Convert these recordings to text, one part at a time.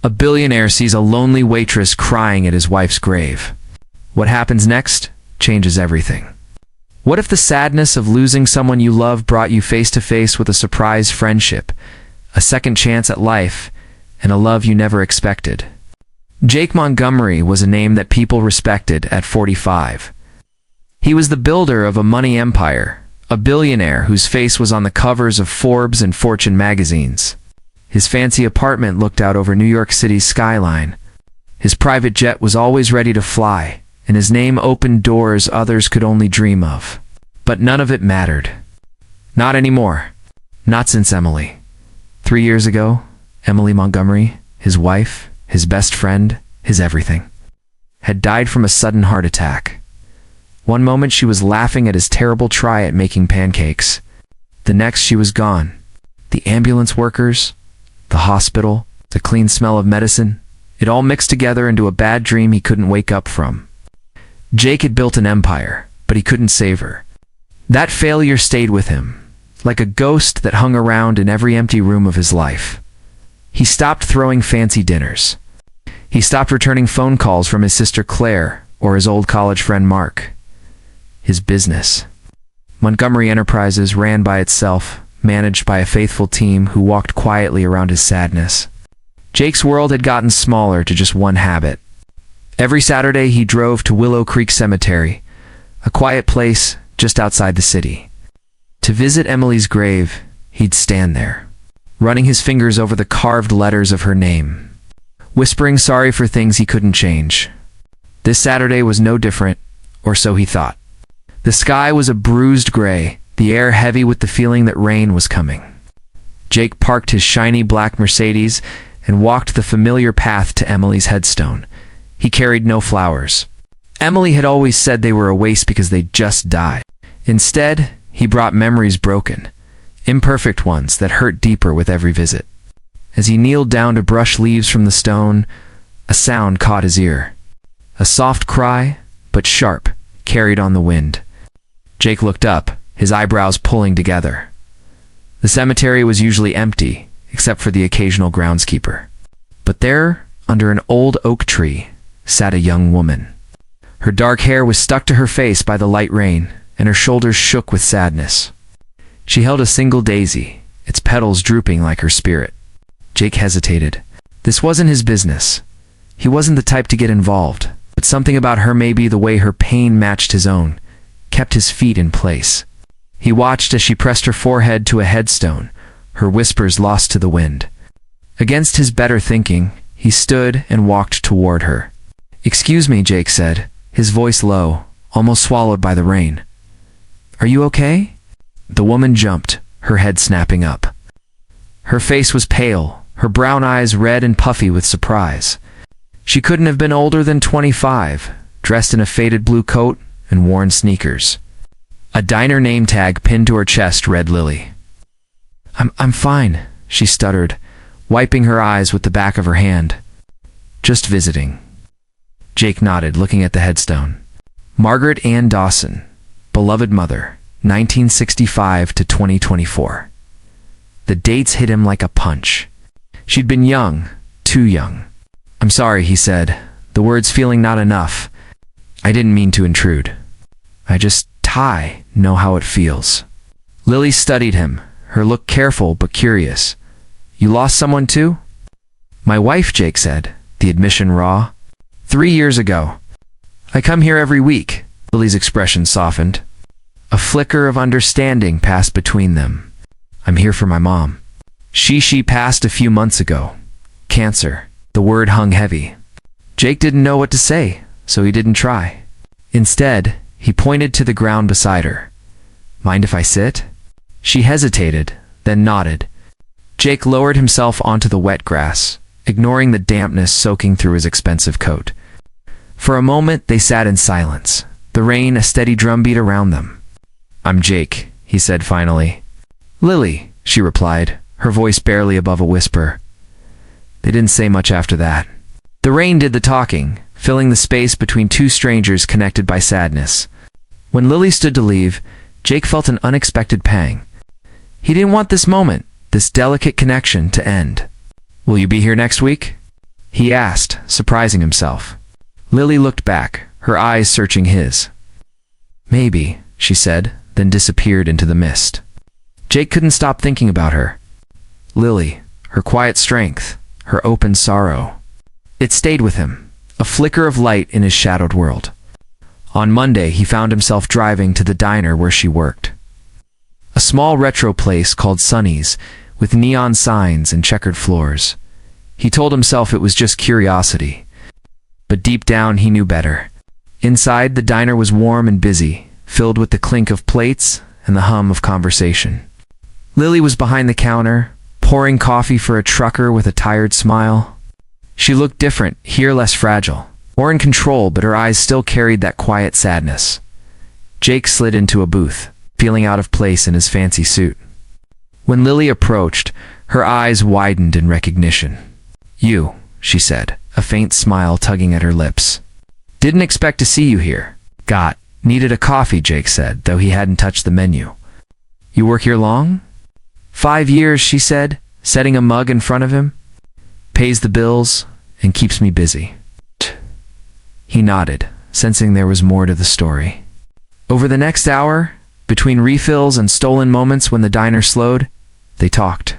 A billionaire sees a lonely waitress crying at his wife's grave. What happens next changes everything. What if the sadness of losing someone you love brought you face to face with a surprise friendship, a second chance at life, and a love you never expected? Jake Montgomery was a name that people respected at 45. He was the builder of a money empire, a billionaire whose face was on the covers of Forbes and Fortune magazines. His fancy apartment looked out over New York City's skyline. His private jet was always ready to fly, and his name opened doors others could only dream of. But none of it mattered. Not anymore. Not since Emily. 3 years ago, Emily Montgomery, his wife, his best friend, his everything, had died from a sudden heart attack. One moment she was laughing at his terrible try at making pancakes. The next she was gone. The ambulance workers, the hospital, the clean smell of medicine, it all mixed together into a bad dream he couldn't wake up from. Jake had built an empire, but he couldn't save her. That failure stayed with him, like a ghost that hung around in every empty room of his life. He stopped throwing fancy dinners. He stopped returning phone calls from his sister Claire or his old college friend Mark. His business, Montgomery Enterprises, ran by itself, managed by a faithful team who walked quietly around his sadness. Jake's world had gotten smaller to just one habit. Every Saturday he drove to Willow Creek Cemetery, a quiet place just outside the city. To visit Emily's grave, he'd stand there, running his fingers over the carved letters of her name, whispering sorry for things he couldn't change. This Saturday was no different, or so he thought. The sky was a bruised gray, the air heavy with the feeling that rain was coming. Jake parked his shiny black Mercedes and walked the familiar path to Emily's headstone. He carried no flowers. Emily had always said they were a waste because they just died. Instead, he brought memories broken, imperfect ones that hurt deeper with every visit. As he kneeled down to brush leaves from the stone, a sound caught his ear. A soft cry, but sharp, carried on the wind. Jake looked up, his eyebrows pulling together. The cemetery was usually empty, except for the occasional groundskeeper. But there, under an old oak tree, sat a young woman. Her dark hair was stuck to her face by the light rain, and her shoulders shook with sadness. She held a single daisy, its petals drooping like her spirit. Jake hesitated. This wasn't his business. He wasn't the type to get involved, but something about her, maybe the way her pain matched his own, kept his feet in place. He watched as she pressed her forehead to a headstone, her whispers lost to the wind. Against his better thinking, he stood and walked toward her. "Excuse me," Jake said, his voice low, almost swallowed by the rain. "Are you okay?" The woman jumped, her head snapping up. Her face was pale, her brown eyes red and puffy with surprise. She couldn't have been older than 25, dressed in a faded blue coat and worn sneakers. A diner name tag pinned to her chest read Lily. I'm fine," she stuttered, wiping her eyes with the back of her hand. "Just visiting." Jake nodded, looking at the headstone. Margaret Ann Dawson, beloved mother, 1965 to 2024. The dates hit him like a punch. She'd been young, too young. "I'm sorry," he said, the words feeling not enough. "I didn't mean to intrude. I just know how it feels." Lily studied him, her look careful but curious. "You lost someone too?" "My wife," Jake said, the admission raw. 3 years ago. I come here every week." Lily's expression softened. A flicker of understanding passed between them. "I'm here for my mom. She passed a few months ago. Cancer." The word hung heavy. Jake didn't know what to say, so he didn't try. Instead, he pointed to the ground beside her. "Mind if I sit?" She hesitated, then nodded. Jake lowered himself onto the wet grass, ignoring the dampness soaking through his expensive coat. For a moment, they sat in silence, the rain a steady drumbeat around them. "I'm Jake," he said finally. "Lily," she replied, her voice barely above a whisper. They didn't say much after that. The rain did the talking, filling the space between two strangers connected by sadness. When Lily stood to leave, Jake felt an unexpected pang. He didn't want this moment, this delicate connection, to end. "Will you be here next week?" he asked, surprising himself. Lily looked back, her eyes searching his. Maybe, she said, then disappeared into the mist. Jake couldn't stop thinking about her. Lily, her quiet strength, her open sorrow. It stayed with him, a flicker of light in his shadowed world. On Monday, he found himself driving to the diner where she worked. A small retro place called Sunny's, with neon signs and checkered floors. He told himself it was just curiosity. But deep down, he knew better. Inside, the diner was warm and busy, filled with the clink of plates and the hum of conversation. Lily was behind the counter, pouring coffee for a trucker with a tired smile. She looked different, here less fragile, more in control, but her eyes still carried that quiet sadness. Jake slid into a booth, feeling out of place in his fancy suit. When Lily approached, her eyes widened in recognition. "You," she said, a faint smile tugging at her lips. "Didn't expect to see you here." Needed a coffee, Jake said, though he hadn't touched the menu. "You work here long?" "5 years," she said, setting a mug in front of him. "Pays the bills and keeps me busy." He nodded, sensing there was more to the story. Over the next hour, between refills and stolen moments when the diner slowed, they talked.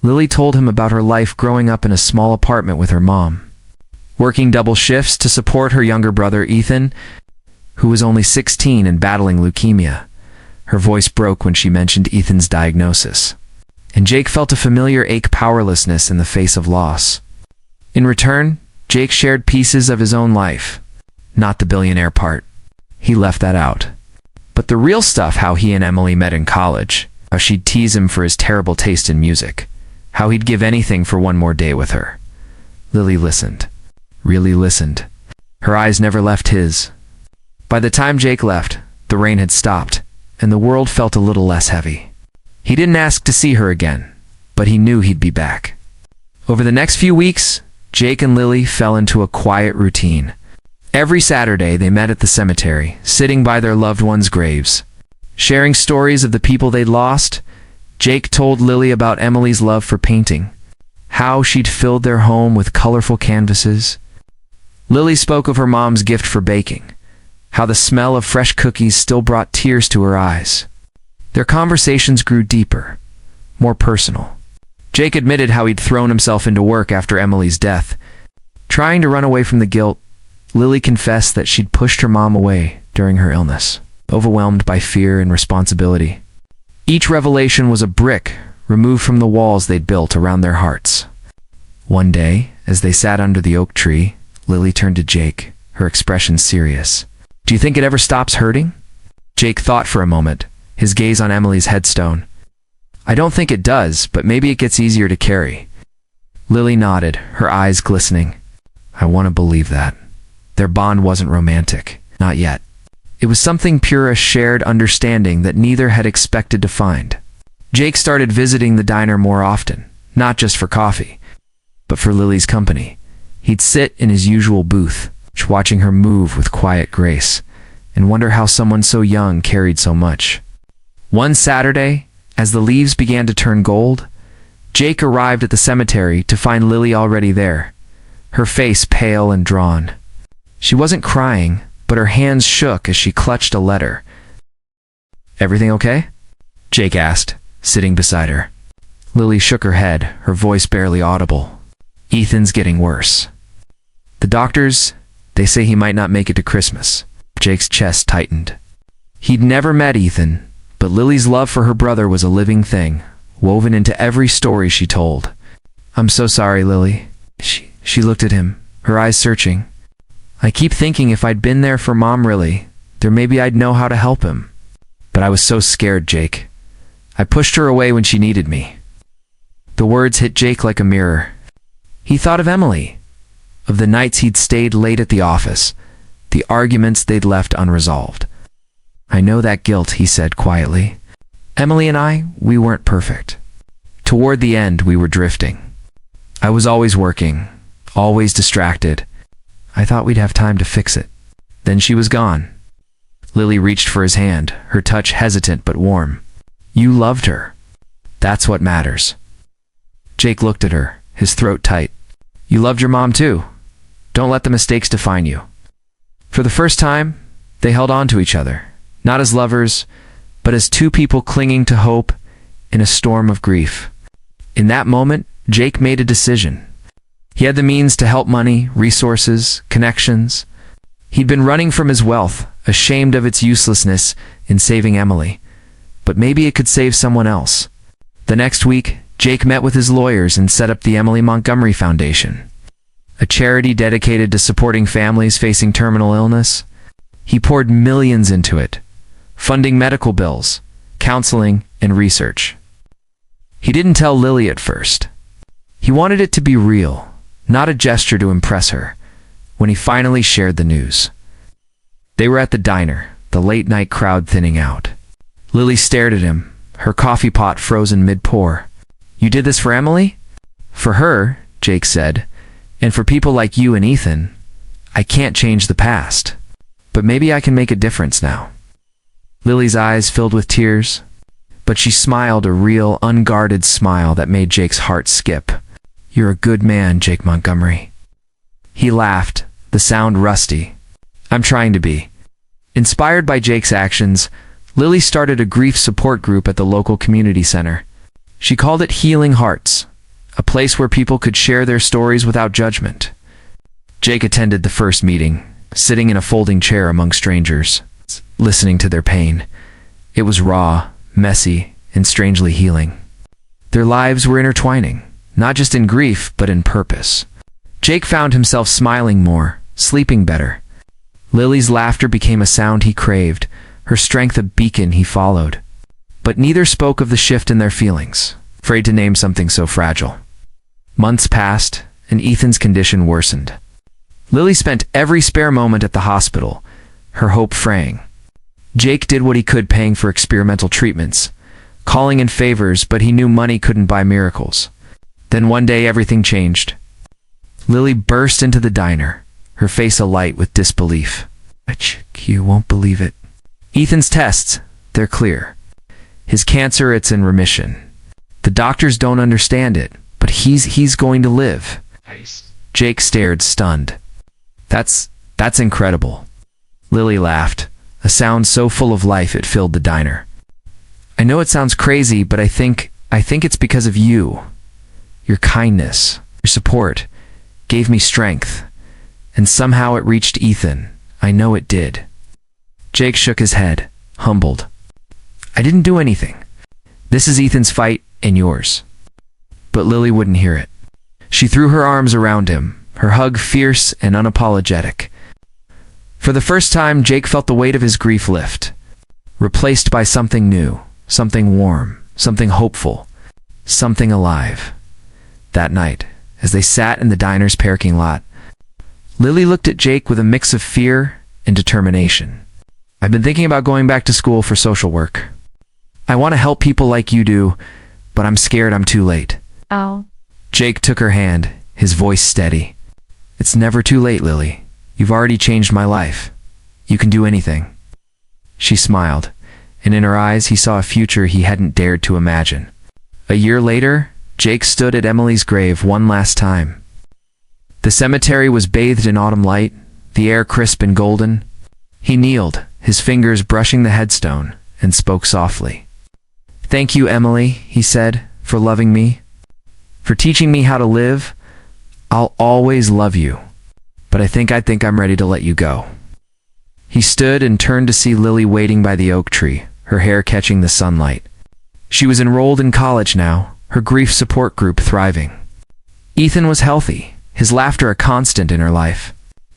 Lily told him about her life growing up in a small apartment with her mom, working double shifts to support her younger brother Ethan, who was only 16 and battling leukemia. Her voice broke when she mentioned Ethan's diagnosis, and Jake felt a familiar ache, powerlessness in the face of loss. In return, Jake shared pieces of his own life, not the billionaire part. He left that out. But the real stuff, how he and Emily met in college, how she'd tease him for his terrible taste in music, how he'd give anything for one more day with her. Lily listened, really listened. Her eyes never left his. By the time Jake left, the rain had stopped, and the world felt a little less heavy. He didn't ask to see her again, but he knew he'd be back. Over the next few weeks, Jake and Lily fell into a quiet routine. Every Saturday, they met at the cemetery, sitting by their loved ones' graves, sharing stories of the people they'd lost. Jake told Lily about Emily's love for painting, how she'd filled their home with colorful canvases. Lily spoke of her mom's gift for baking, how the smell of fresh cookies still brought tears to her eyes. Their conversations grew deeper, more personal. Jake admitted how he'd thrown himself into work after Emily's death, trying to run away from the guilt. Lily confessed that she'd pushed her mom away during her illness, overwhelmed by fear and responsibility. Each revelation was a brick removed from the walls they'd built around their hearts. One day, as they sat under the oak tree, Lily turned to Jake, her expression serious. "Do you think it ever stops hurting?" Jake thought for a moment, his gaze on Emily's headstone. "I don't think it does, but maybe it gets easier to carry." Lily nodded, her eyes glistening. "I want to believe that." Their bond wasn't romantic, not yet. It was something pure, a shared understanding that neither had expected to find. Jake started visiting the diner more often, not just for coffee, but for Lily's company. He'd sit in his usual booth, watching her move with quiet grace, and wonder how someone so young carried so much. One Saturday, as the leaves began to turn gold, Jake arrived at the cemetery to find Lily already there, her face pale and drawn. She wasn't crying, but her hands shook as she clutched a letter. "Everything okay?" Jake asked, sitting beside her. Lily shook her head, her voice barely audible. "Ethan's getting worse. The doctors, they say he might not make it to Christmas." Jake's chest tightened. He'd never met Ethan, but Lily's love for her brother was a living thing, woven into every story she told. "I'm so sorry, Lily." She looked at him, her eyes searching. "I keep thinking if I'd been there for Mom really, there maybe I'd know how to help him. But I was so scared, Jake. I pushed her away when she needed me." The words hit Jake like a mirror. He thought of Emily, of the nights he'd stayed late at the office, the arguments they'd left unresolved. "I know that guilt," he said quietly. "Emily and I, we weren't perfect. Toward the end, we were drifting. I was always working, always distracted. I thought we'd have time to fix it. Then she was gone." Lily reached for his hand, her touch hesitant but warm. "You loved her. That's what matters." Jake looked at her, his throat tight. You loved your mom too. Don't let the mistakes define you. For the first time, they held on to each other, not as lovers, but as two people clinging to hope in a storm of grief. In that moment, Jake made a decision. He had the means to help, money, resources, connections. He'd been running from his wealth, ashamed of its uselessness in saving Emily. But maybe it could save someone else. The next week, Jake met with his lawyers and set up the Emily Montgomery Foundation, a charity dedicated to supporting families facing terminal illness. He poured millions into it, funding medical bills, counseling, and research. He didn't tell Lily at first. He wanted it to be real, not a gesture to impress her. When he finally shared the news, they were at the diner, the late-night crowd thinning out. Lily stared at him, her coffee pot frozen mid-pour. "You did this for Emily?" "For her," Jake said, "and for people like you and Ethan. I can't change the past, but maybe I can make a difference now." Lily's eyes filled with tears, but she smiled, a real, unguarded smile that made Jake's heart skip. "You're a good man, Jake Montgomery." He laughed, the sound rusty. "I'm trying to be." Inspired by Jake's actions, Lily started a grief support group at the local community center. She called it Healing Hearts, a place where people could share their stories without judgment. Jake attended the first meeting, sitting in a folding chair among strangers, listening to their pain. It was raw, messy, and strangely healing. Their lives were intertwining, not just in grief, but in purpose. Jake found himself smiling more, sleeping better. Lily's laughter became a sound he craved, her strength a beacon he followed. But neither spoke of the shift in their feelings, afraid to name something so fragile. Months passed, and Ethan's condition worsened. Lily spent every spare moment at the hospital, her hope fraying. Jake did what he could, paying for experimental treatments, calling in favors, but he knew money couldn't buy miracles. Then one day everything changed. Lily burst into the diner, her face alight with disbelief. "You won't believe it. Ethan's tests, they're clear. His cancer, it's in remission. The doctors don't understand it, but he's going to live." Jake stared, stunned. That's incredible." Lily laughed, a sound so full of life it filled the diner. "I know it sounds crazy, but I think it's because of you. Your kindness, your support, gave me strength. And somehow it reached Ethan. I know it did." Jake shook his head, humbled. "I didn't do anything. This is Ethan's fight and yours." But Lily wouldn't hear it. She threw her arms around him, her hug fierce and unapologetic. For the first time, Jake felt the weight of his grief lift, replaced by something new, something warm, something hopeful, something alive. That night, as they sat in the diner's parking lot, Lily looked at Jake with a mix of fear and determination. "I've been thinking about going back to school for social work. I want to help people like you do, but I'm scared I'm too late." "Oh." Jake took her hand, his voice steady. "It's never too late, Lily. You've already changed my life. You can do anything." She smiled, and in her eyes he saw a future he hadn't dared to imagine. A year later, Jake stood at Emily's grave one last time. The cemetery was bathed in autumn light, the air crisp and golden. He kneeled, his fingers brushing the headstone, and spoke softly. "Thank you, Emily," he said, "for loving me, for teaching me how to live. I'll always love you, but I think I'm ready to let you go." He stood and turned to see Lily waiting by the oak tree, her hair catching the sunlight. She was enrolled in college now, her grief support group thriving. Ethan was healthy, his laughter a constant in her life.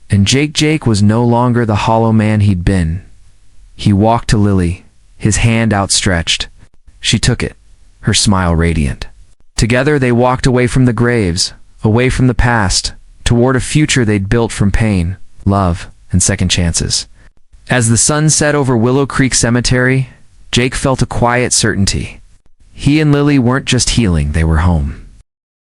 And Jake was no longer the hollow man he'd been. He walked to Lily, his hand outstretched. She took it, her smile radiant. Together they walked away from the graves, away from the past, toward a future they'd built from pain, love, and second chances. As the sun set over Willow Creek Cemetery, Jake felt a quiet certainty. He and Lily weren't just healing, they were home.